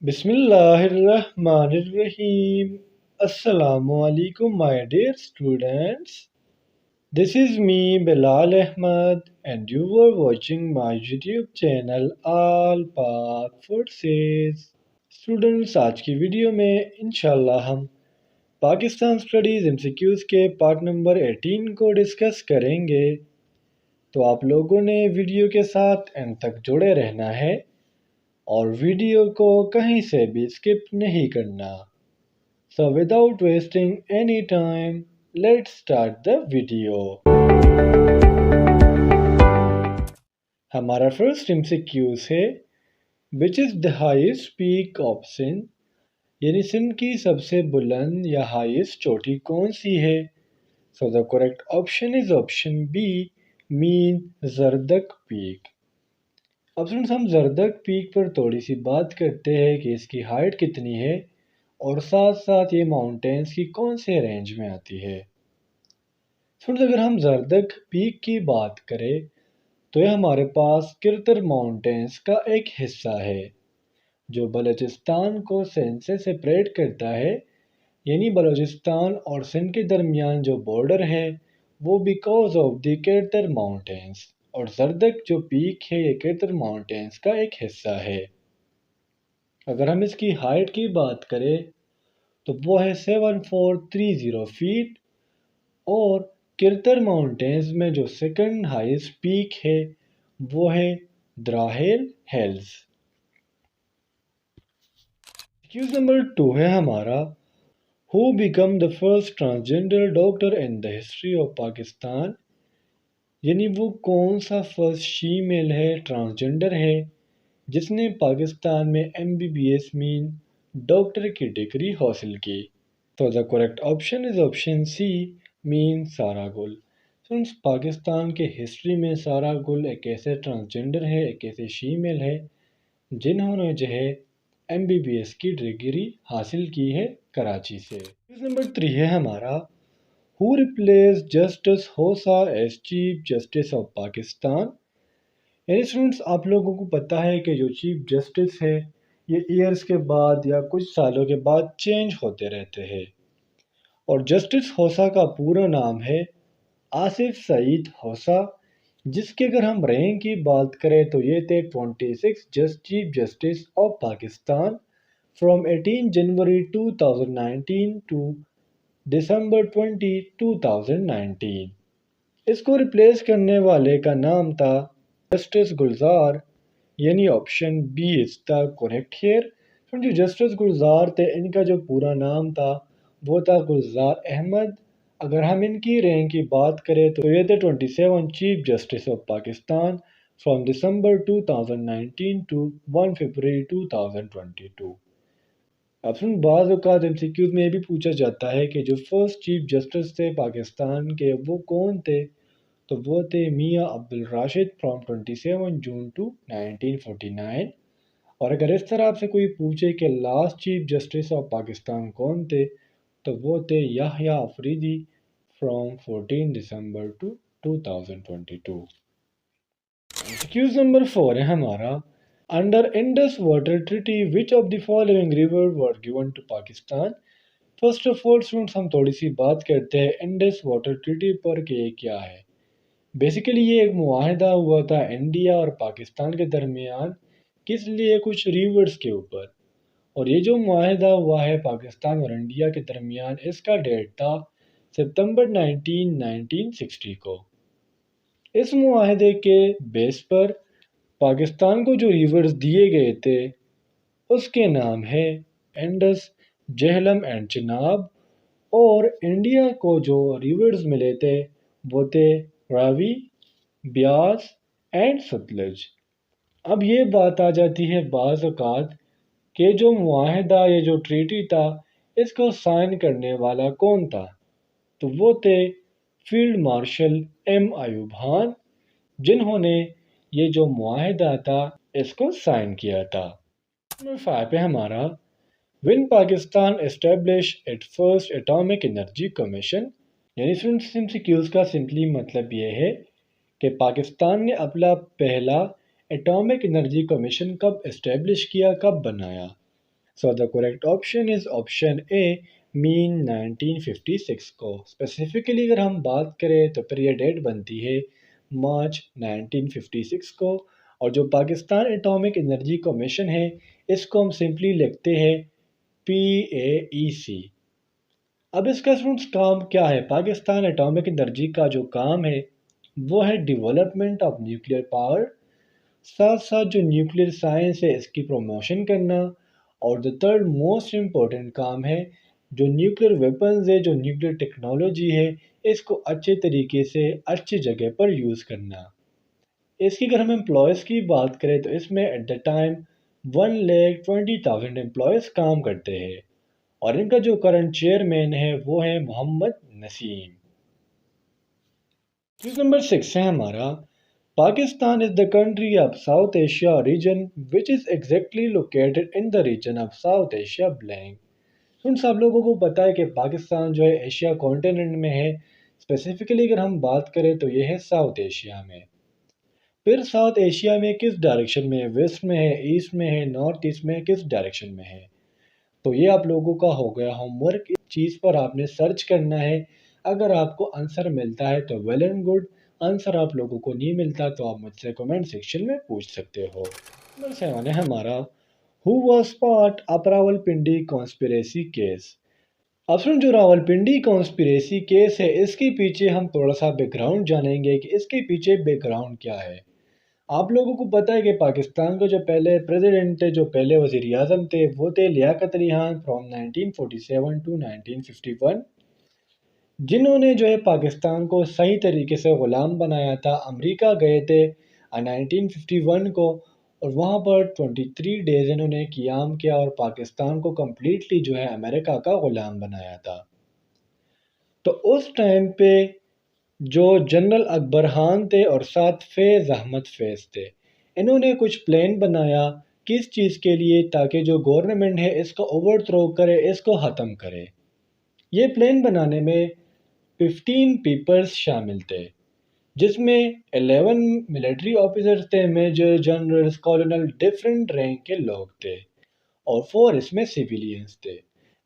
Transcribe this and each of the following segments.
بسم اللہ الرحمن الرحیم. السلام علیکم my dear students. This is me Bilal Ahmed and you are watching my YouTube channel All Paak Forces. Students, آج کی ویڈیو میں انشاءاللہ ہم پاکستان اسٹڈیز MCQs کے پارٹ نمبر 18 کو ڈسکس کریں گے. تو آپ لوگوں نے ویڈیو کے ساتھ اینڈ تک جڑے رہنا ہے اور ویڈیو کو کہیں سے بھی اسکپ نہیں کرنا. So without wasting any time, let's start the video. ہمارا فرسٹ MCQ ہے which is the highest peak of Sindh؟ یعنی سندھ کی سب سے بلند یا ہائیسٹ چوٹی کون سی ہے؟ So the correct option is option B, مین زردک پیک. اب فرینڈس ہم زردک پیک پر تھوڑی سی بات کرتے ہیں کہ اس کی ہائٹ کتنی ہے اور ساتھ ساتھ یہ ماؤنٹینز کی کون سے رینج میں آتی ہے. فرینڈس اگر ہم زردک پیک کی بات کریں تو یہ ہمارے پاس کرتر ماؤنٹینز کا ایک حصہ ہے جو بلوچستان کو سندھ سے سپریٹ کرتا ہے. یعنی بلوچستان اور سندھ کے درمیان جو بارڈر ہے وہ بیکاز آف دی کرتر ماؤنٹینز، اور زردک جو پیک ہے یہ کرتر ماؤنٹینز کا ایک حصہ ہے. اگر ہم اس کی ہائٹ کی بات کریں تو وہ ہے 7430 فیٹ، اور کرتر ماؤنٹینز میں جو سیکنڈ ہائیسٹ پیک ہے وہ ہے دراہیل ہلز. ایکسکیوز نمبر 2 ہے ہمارا Who became the first transgender doctor in the history of Pakistan؟ یعنی وہ کون سا فرسٹ فیمیل ہے، ٹرانسجنڈر ہے جس نے پاکستان میں MBBS مین ڈاکٹر کی ڈگری حاصل کی. تو the correct option is option C, مین سارا گل. فرینڈس پاکستان کے ہسٹری میں سارا گل ایک ایسے ٹرانسجنڈر ہے، ایک ایسے فیمیل ہے جنہوں نے جو ہے MBBS کی ڈگری حاصل کی ہے کراچی سے. نمبر 3 ہے ہمارا Who replaced Justice Hosa as Chief Justice of Pakistan؟ یعنی اسٹوڈنٹس آپ لوگوں کو پتہ ہے کہ جو چیف جسٹس ہے یہ ایئرس کے بعد یا کچھ سالوں کے بعد چینج ہوتے رہتے ہیں، اور جسٹس ہوسا کا پورا نام ہے آصف سعید ہوسا، جس کے اگر ہم رینک کی بات کریں تو یہ تھے 26 chief justice of Pakistan from 18 January 2019 to December 20 2019. اس کو ریپلیس کرنے والے کا نام تھا جسٹس گلزار، یعنی option B is the correct here. جو جسٹس گلزار تھے ان کا جو پورا نام تھا وہ تھا گلزار احمد. اگر ہم ان کی رینک کی بات کریں تو یہ تھے 27 chief justice of Pakistan from December 2019 to 1 February 2022. اب بعض اوقات MCQs میں یہ بھی پوچھا جاتا ہے کہ جو فرسٹ چیف جسٹس تھے پاکستان کے وہ کون تھے، تو وہ تھے میاں عبدالراشد فرام 27 جون ٹو 1949. اور اگر اس طرح آپ سے کوئی پوچھے کہ last chief justice of Pakistan کون تھے تو وہ تھے Yahya Afridi from 14 December to 2022. Excuse number 4 ہے ہمارا Under Indus Water Treaty, which of the following rivers were given to Pakistan؟ First of all students ہم تھوڑی سی بات کرتے ہیں انڈس واٹر ٹریٹی پر کہ یہ کیا ہے. بیسیکلی یہ ایک معاہدہ ہوا تھا انڈیا اور پاکستان کے درمیان، کس لیے کچھ ریورز کے اوپر، اور یہ جو معاہدہ ہوا ہے پاکستان اور انڈیا کے درمیان اس کا ڈیٹ تھا ستمبر 1960 کو. اس معاہدے کے بیس پر پاکستان کو جو ریورز دیے گئے تھے اس کے نام ہے انڈس، جہلم اینڈ چناب، اور انڈیا کو جو ریورز ملے تھے وہ تھے راوی، بیاس اینڈ ستلج. اب یہ بات آ جاتی ہے بعض اوقات کہ جو معاہدہ یہ جو ٹریٹی تھا اس کو سائن کرنے والا کون تھا، تو وہ تھے field marshal M Ayub Khan, جنہوں نے یہ جو معاہدہ تھا اس کو سائن کیا تھا. نمبر 5 ہے ہمارا When Pakistan establish it first atomic energy commission? یعنی MCQs کا سمپلی مطلب یہ ہے کہ پاکستان نے اپنا پہلا اٹامک انرجی کمیشن کب اسٹیبلش کیا، کب بنایا. So the correct option is option A, مین 1956 کو۔ اسپیسیفکلی اگر ہم بات کریں تو پھر یہ ڈیٹ بنتی ہے مارچ 1956 کو، اور جو پاکستان اٹامک انرجی کمیشن ہے اس کو ہم سمپلی لکھتے ہیں PAEC۔ اب اس کا اسٹوڈنٹس کام کیا ہے؟ پاکستان اٹامک انرجی کا جو کام ہے وہ ہے ڈیولپمنٹ آف نیوکلیئر پاور، ساتھ ساتھ جو نیوکلیئر سائنس ہے اس کی پروموشن کرنا، اور جو تھرڈ موسٹ امپورٹنٹ کام ہے جو نیوکلیئر ویپنز ہے، جو نیوکلیئر ٹیکنالوجی ہے، اس کو اچھے طریقے سے اچھی جگہ پر یوز کرنا۔ اس کی اگر ہم امپلائیز کی بات کریں تو اس میں ایٹ دا ٹائم 1,20,000 امپلائیز کام کرتے ہیں، اور ان کا جو کرنٹ چیئرمین ہے وہ ہے محمد نسیم۔ کیس نمبر 6 ہے ہمارا، Pakistan is the country of South Asia region which is exactly located in the region of South Asia blank۔ ان سب لوگوں کو پتہ ہے کہ پاکستان جو ہے ایشیا کانٹیننٹ میں ہے، اسپیسیفکلی اگر ہم بات کریں تو یہ ہے ساؤتھ ایشیا میں۔ پھر ساؤتھ ایشیا میں کس ڈائریکشن میں ہے؟ ویسٹ میں ہے، ایسٹ میں ہے، نارتھ ایسٹ میں ہے، کس ڈائریکشن میں ہے؟ تو یہ آپ لوگوں کا ہو گیا ہوم ورک، اس چیز پر آپ نے سرچ کرنا ہے۔ اگر آپ کو آنسر ملتا ہے تو ویل اینڈ گڈ، آنسر آپ لوگوں کو نہیں ملتا تو آپ مجھ سے کمنٹ سیکشن میں پوچھ سکتے ہو۔ نمبر 7 ہے ہمارا، who was part of Rawal Pindi conspiracy case. اب سن، جو راول پنڈی کانسپریسی کیس ہے اس کے پیچھے ہم تھوڑا سا بیک گراؤنڈ جانیں گے کہ اس کے پیچھے بیک گراؤنڈ کیا ہے۔ آپ لوگوں کو پتہ ہے کہ پاکستان کا جو پہلے پریزیڈنٹ تھے، جو پہلے وزیر اعظم تھے، وہ تھے لیاقت علی خان فرام 1947 ٹو 1951، جنہوں نے جو ہے پاکستان کو صحیح طریقے سے غلام بنایا تھا۔ امریکہ گئے تھے 1951 کو، اور وہاں پر 23 ڈیز انہوں نے قیام کیا اور پاکستان کو کمپلیٹلی جو ہے امریکہ کا غلام بنایا تھا۔ تو اس ٹائم پہ جو جنرل اکبر خان تھے اور ساتھ فیض احمد فیض تھے، انہوں نے کچھ پلان بنایا کس چیز کے لیے، تاکہ جو گورنمنٹ ہے اس کو اوور تھرو کرے، اس کو ختم کرے۔ یہ پلان بنانے میں 15 پیپلز شامل تھے، جس میں 11 ملٹری آفیسرز تھے، میجر، جنرلز، کالونل، ڈفرینٹ رینک کے لوگ تھے، اور 4 اس میں سیویلینز تھے۔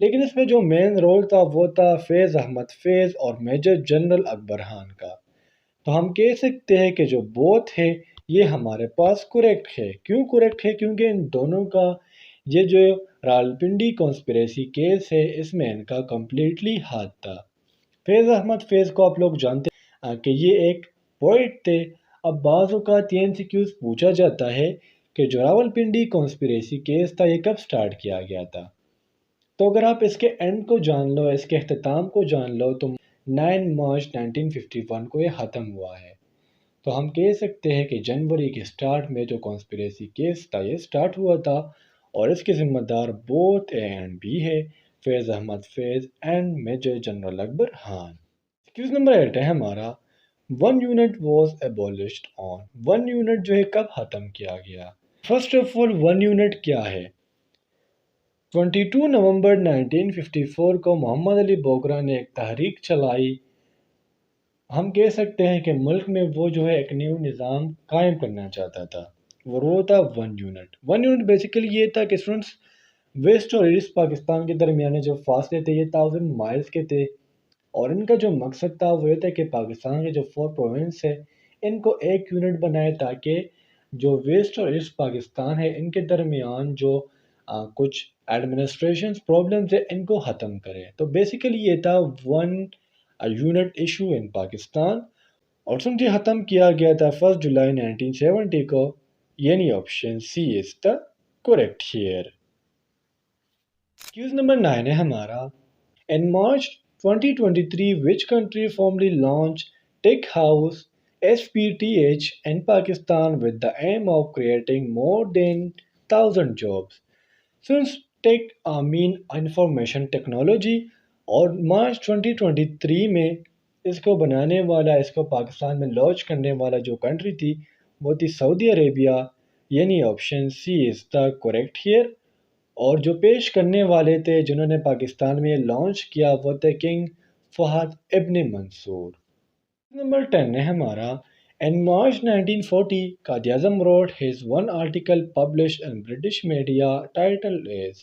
لیکن اس میں جو مین رول تھا وہ تھا فیض احمد فیض اور میجر جنرل اکبر خان کا۔ تو ہم کہہ سکتے ہیں کہ جو بوتھ ہے یہ ہمارے پاس کریکٹ ہے۔ کیوں کریکٹ ہے؟ کیونکہ ان دونوں کا یہ جو راولپنڈی کانسپریسی کیس ہے اس میں ان کا کمپلیٹلی ہاتھ تھا۔ فیض احمد فیض کو آپ لوگ جانتے ہیں کہ یہ ایک پوئٹ تھے۔ اب بعض اوقات یہ MCQs پوچھا جاتا ہے کہ جو راولپنڈی کانسپریسی کیس تھا یہ کب سٹارٹ کیا گیا تھا؟ تو اگر آپ اس کے اینڈ کو جان لو، اس کے اختتام کو جان لو، تو 9 مارچ 1951 کو یہ ختم ہوا ہے۔ تو ہم کہہ سکتے ہیں کہ جنوری کے سٹارٹ میں جو کانسپریسی کیس تھا یہ سٹارٹ ہوا تھا، اور اس کے ذمہ دار بوتھ اے اینڈ بی ہے، Faiz Ahmed Faiz and major general Akbar Khan. Excuse number 8 ہے ہمارا، one unit was abolished on. One unit جو ہے کب ختم کیا گیا؟ First of all one unit کیا ہے؟ 22 نومبر 1954 کو محمد علی بوگرا نے ایک تحریک چلائی۔ ہم کہہ سکتے ہیں کہ ملک میں وہ جو ہے ایک نیو نظام قائم کرنا چاہتا تھا، وہ تھا one unit. One unit basically یہ تھا کہ اسٹوڈنٹس، ویسٹ اور ایسٹ پاکستان کے درمیانے جو فاصلے تھے یہ 1000 مائلز کے تھے، اور ان کا جو مقصد تھا وہ یہ تھا کہ پاکستان کے جو 4 پروونس ہے ان کو ایک یونٹ بنائے، تاکہ جو ویسٹ اور ایسٹ پاکستان ہے ان کے درمیان جو کچھ ایڈمنسٹریشن پرابلمز ہے ان کو ختم کرے۔ تو بیسیکلی یہ تھا one unit issue in Pakistan, اور سمجھے ختم کیا گیا تھا 1 جولائی 1970 کو، یعنی option C is the correct here. Excuse number 9 ہے ہمارا، in March 2023 which country formally launched Tech House SPTH in Pakistan with the aim of creating more than 1000 jobs؟ Since Tech mean information technology، اور مارچ 2023 میں اس کو بنانے والا، اس کو پاکستان میں launch کرنے والا جو کنٹری تھی وہ تھی سعودی عربیہ، یعنی option C is the correct here. اور جو پیش کرنے والے تھے جنہوں نے پاکستان میں لانچ کیا وہ تھے کنگ فہد ابن منصور۔ نمبر 10 ہے ہمارا، in March 1940 Quaid Azam wrote his one article published in British media titled as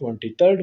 23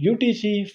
UTC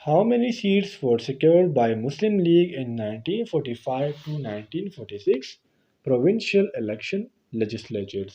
how many seats were secured by Muslim League in 1945 to 1946 provincial election legislatures,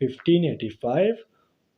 1585,